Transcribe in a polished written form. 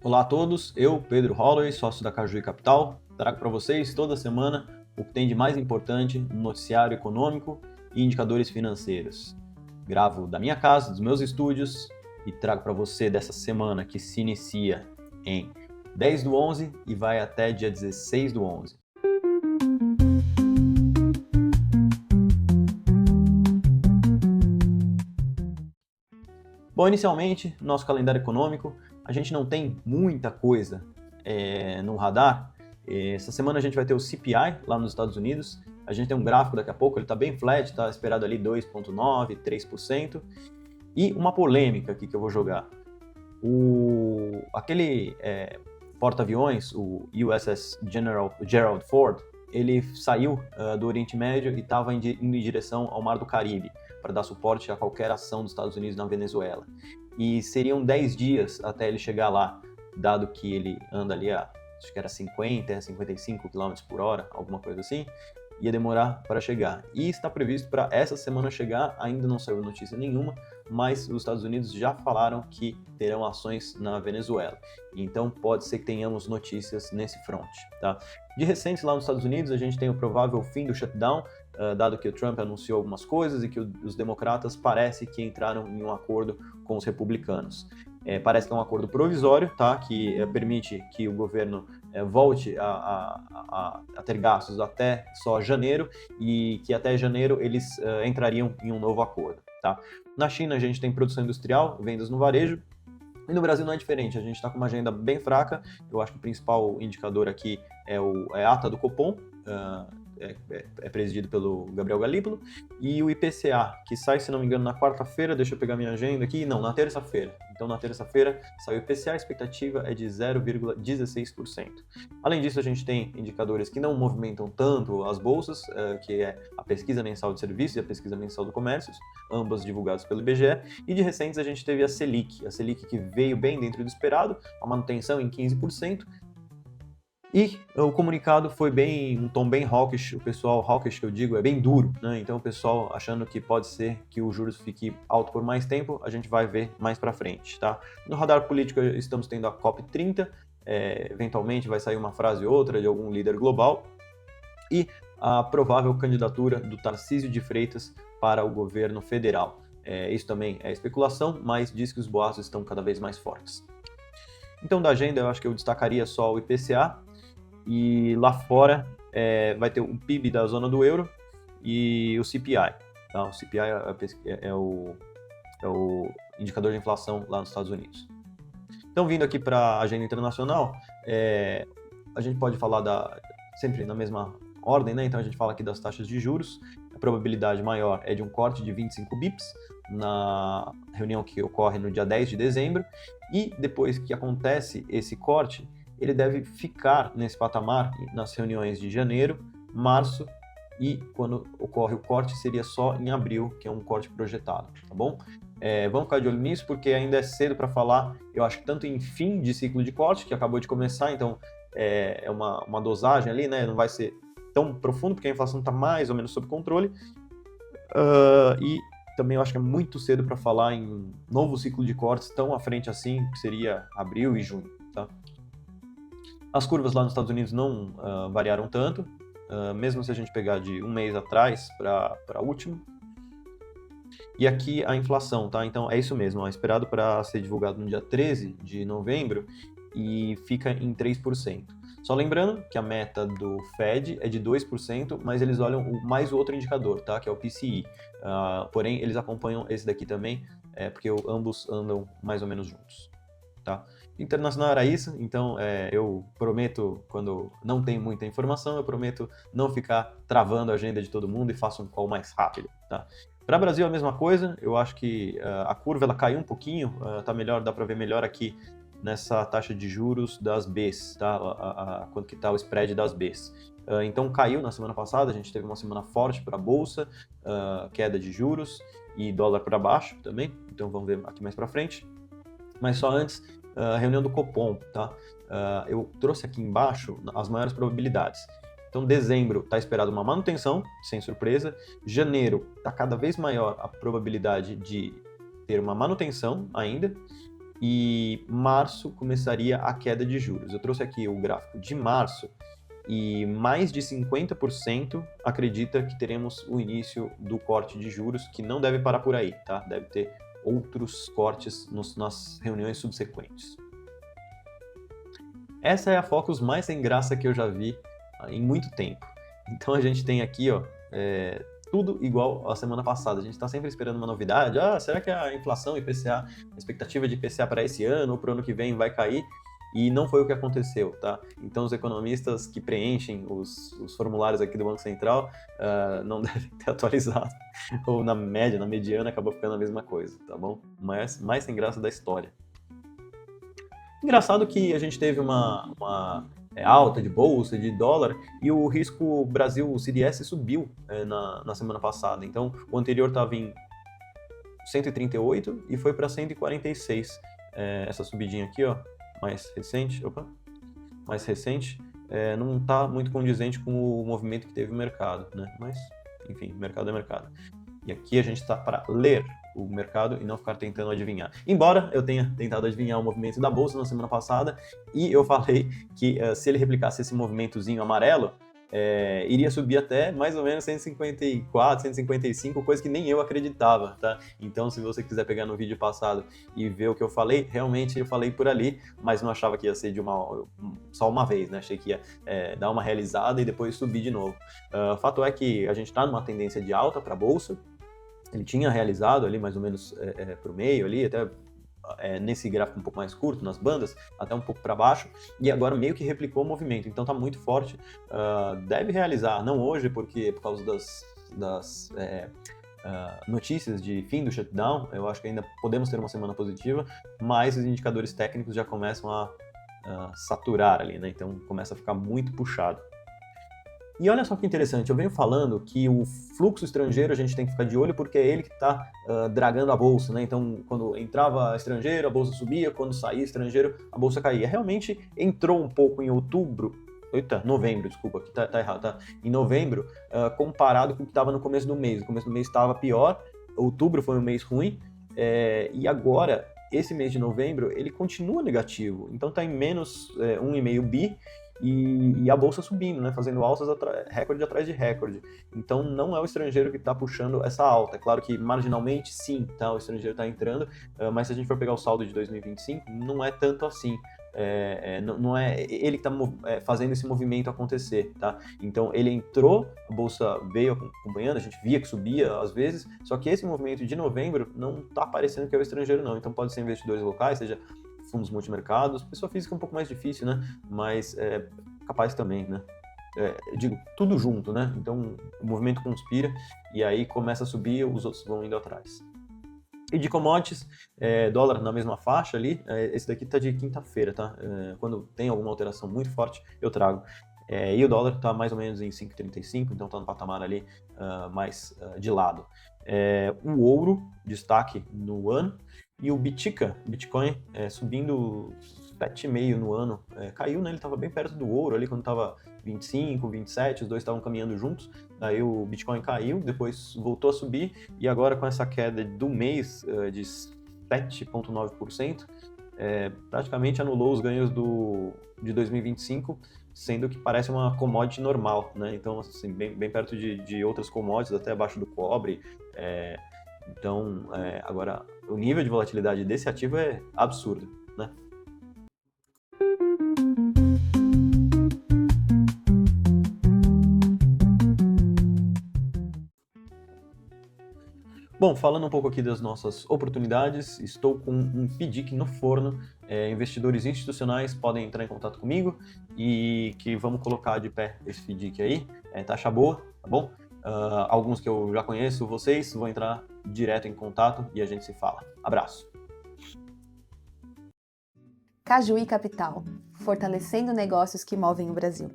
Olá a todos, eu, Pedro Holloway, sócio da Cajuí Capital, trago para vocês toda semana o que tem de mais importante no noticiário econômico e indicadores financeiros. Gravo da minha casa, dos meus estúdios e trago para você dessa semana que se inicia em 10/11 e vai até dia 16/11. Bom, inicialmente, no nosso calendário econômico, a gente não tem muita coisa no radar. Essa semana a gente vai ter o CPI lá nos Estados Unidos. A gente tem um gráfico daqui a pouco, ele está bem flat, está esperado ali 2,9%, 3%. E uma polêmica aqui que eu vou jogar. Aquele porta-aviões, o USS Gerald Ford, ele saiu do Oriente Médio e estava indo em direção ao Mar do Caribe para dar suporte a qualquer ação dos Estados Unidos na Venezuela. E seriam 10 dias até ele chegar lá, dado que ele anda ali a, acho que era 50, 55 km por hora, alguma coisa assim, ia demorar para chegar. E está previsto para essa semana chegar, ainda não saiu notícia nenhuma, mas os Estados Unidos já falaram que terão ações na Venezuela. Então pode ser que tenhamos notícias nesse front, tá? De recente, lá nos Estados Unidos, a gente tem o provável fim do shutdown, dado que o Trump anunciou algumas coisas e que os democratas parece que entraram em um acordo com os republicanos. Parece que é um acordo provisório, tá? Que permite que o governo volte a ter gastos até só janeiro e que até janeiro eles entrariam em um novo acordo, tá? Na China a gente tem produção industrial, vendas no varejo, e no Brasil não é diferente, a gente está com uma agenda bem fraca. Eu acho que o principal indicador aqui é a ata do Copom, presidido pelo Gabriel Galípolo, e o IPCA, que sai, se não me engano, na quarta-feira, deixa eu pegar minha agenda aqui, não, na terça-feira. Então, na terça-feira, sai o IPCA, a expectativa é de 0,16%. Além disso, a gente tem indicadores que não movimentam tanto as bolsas, que é a pesquisa mensal de serviços e a pesquisa mensal do comércio, ambas divulgadas pelo IBGE, e de recentes a gente teve a Selic que veio bem dentro do esperado, a manutenção em 15%, e o comunicado foi um tom bem hawkish, o pessoal hawkish que eu digo é bem duro, né? Então o pessoal achando que pode ser que o juros fique alto por mais tempo, a gente vai ver mais para frente, tá? No radar político estamos tendo a COP30, eventualmente vai sair uma frase ou outra de algum líder global, e a provável candidatura do Tarcísio de Freitas para o governo federal. Isso também é especulação, mas diz que os boatos estão cada vez mais fortes. Então da agenda eu acho que eu destacaria só o IPCA, e lá fora vai ter o PIB da zona do euro e o CPI. Tá? O CPI é o indicador de inflação lá nos Estados Unidos. Então, vindo aqui para a agenda internacional, a gente pode falar sempre na mesma ordem, né? Então a gente fala aqui das taxas de juros. A probabilidade maior é de um corte de 25 bips na reunião que ocorre no dia 10 de dezembro, e depois que acontece esse corte, ele deve ficar nesse patamar nas reuniões de janeiro, março, e quando ocorre o corte seria só em abril, que é um corte projetado, tá bom? Vamos ficar de olho nisso, porque ainda é cedo para falar, eu acho que tanto em fim de ciclo de corte, que acabou de começar, então é uma dosagem ali, né? Não vai ser tão profundo, porque a inflação está mais ou menos sob controle, e também eu acho que é muito cedo para falar em novo ciclo de cortes tão à frente assim, que seria abril e junho, tá? As curvas lá nos Estados Unidos não variaram tanto, mesmo se a gente pegar de um mês atrás para o último. E aqui a inflação, tá? Então é isso mesmo, é esperado para ser divulgado no dia 13 de novembro e fica em 3%. Só lembrando que a meta do Fed é de 2%, mas eles olham mais o outro indicador, tá? Que é o PCI. Porém, eles acompanham esse daqui também, porque ambos andam mais ou menos juntos, tá? Internacional era isso, então eu prometo, quando não tem muita informação, eu prometo não ficar travando a agenda de todo mundo e faço um call mais rápido, tá? Para o Brasil a mesma coisa, eu acho que a curva ela caiu um pouquinho, tá melhor, dá para ver melhor aqui nessa taxa de juros das Bs, tá? Quanto que está o spread das Bs. Então caiu na semana passada, a gente teve uma semana forte para a Bolsa, queda de juros e dólar para baixo também, então vamos ver aqui mais para frente. Mas só antes, a reunião do Copom, tá? Eu trouxe aqui embaixo as maiores probabilidades. Então, dezembro está esperado uma manutenção, sem surpresa. Janeiro está cada vez maior a probabilidade de ter uma manutenção ainda. e março começaria a queda de juros. Eu trouxe aqui o gráfico de março e mais de 50% acredita que teremos o início do corte de juros, que não deve parar por aí, tá? Deve ter outros cortes nas reuniões subsequentes. Essa é a Focus mais sem graça que eu já vi em muito tempo. Então a gente tem aqui, ó, tudo igual à semana passada. A gente está sempre esperando uma novidade. Será que a inflação, IPCA, a expectativa de IPCA para esse ano ou para o ano que vem vai cair? E não foi o que aconteceu, tá? Então os economistas que preenchem os formulários aqui do Banco Central não devem ter atualizado. Ou na média, na mediana, acabou ficando a mesma coisa, tá bom? Mas mais sem graça da história. Engraçado que a gente teve uma alta de bolsa, de dólar, e o risco Brasil, o CDS, subiu na semana passada. Então, o anterior estava em 138 e foi para 146. Essa subidinha aqui, ó, mais recente, não está muito condizente com o movimento que teve o mercado, né? Mas, enfim, mercado é mercado. E aqui a gente está para ler o mercado e não ficar tentando adivinhar. Embora eu tenha tentado adivinhar o movimento da bolsa na semana passada e eu falei que se ele replicasse esse movimentozinho amarelo, iria subir até mais ou menos 154, 155, coisa que nem eu acreditava, tá? Então, se você quiser pegar no vídeo passado e ver o que eu falei, realmente eu falei por ali, mas não achava que ia ser só uma vez, né? Achei que ia dar uma realizada e depois subir de novo. Fato é que a gente está numa tendência de alta para a bolsa. Ele tinha realizado ali mais ou menos para o meio ali, até nesse gráfico um pouco mais curto, nas bandas, até um pouco para baixo, e agora meio que replicou o movimento, então está muito forte. Deve realizar, não hoje, porque por causa das notícias de fim do shutdown, eu acho que ainda podemos ter uma semana positiva, mas os indicadores técnicos já começam a saturar ali, né? Então começa a ficar muito puxado. E olha só que interessante, eu venho falando que o fluxo estrangeiro a gente tem que ficar de olho porque é ele que está dragando a bolsa, né? Então, quando entrava estrangeiro, a bolsa subia, quando saía estrangeiro, a bolsa caía. Realmente entrou um pouco em novembro, desculpa, aqui tá errado, tá? Em novembro, comparado com o que estava no começo do mês. No começo do mês estava pior, outubro foi um mês ruim, e agora, esse mês de novembro, ele continua negativo. Então está em menos 1,5 bi, e a bolsa subindo, né, fazendo alças recorde atrás de recorde. Então não é o estrangeiro que está puxando essa alta. É claro que marginalmente sim, tá, o estrangeiro está entrando, mas se a gente for pegar o saldo de 2025, não é tanto assim. Não é ele que está fazendo esse movimento acontecer, tá? Então ele entrou, a bolsa veio acompanhando, a gente via que subia às vezes, só que esse movimento de novembro não está parecendo que é o estrangeiro não. Então pode ser investidores locais, seja fundos multimercados, pessoa física é um pouco mais difícil, né? Mas capaz também, né? Digo, tudo junto, né? Então o movimento conspira e aí começa a subir, os outros vão indo atrás. E de commodities, dólar na mesma faixa ali, esse daqui tá de quinta-feira, tá? Quando tem alguma alteração muito forte, eu trago. E o dólar está mais ou menos em 5,35, então está no patamar ali mais de lado. O ouro, destaque no ano, e o Bitcoin, subindo 7,5 no ano, caiu, né? Ele estava bem perto do ouro ali quando estava 25, 27, os dois estavam caminhando juntos, daí o Bitcoin caiu, depois voltou a subir, e agora com essa queda do mês de 7,9%, praticamente anulou os ganhos de 2025, sendo que parece uma commodity normal, né? Então, assim, bem perto de outras commodities, até abaixo do cobre. Então, agora, o nível de volatilidade desse ativo é absurdo, né? Bom, falando um pouco aqui das nossas oportunidades, estou com um FDIC no forno. Investidores institucionais podem entrar em contato comigo e que vamos colocar de pé esse FDIC aí. Taxa boa, tá bom? Alguns que eu já conheço, vocês vão entrar direto em contato e a gente se fala. Abraço! Cajuí Capital, fortalecendo negócios que movem o Brasil.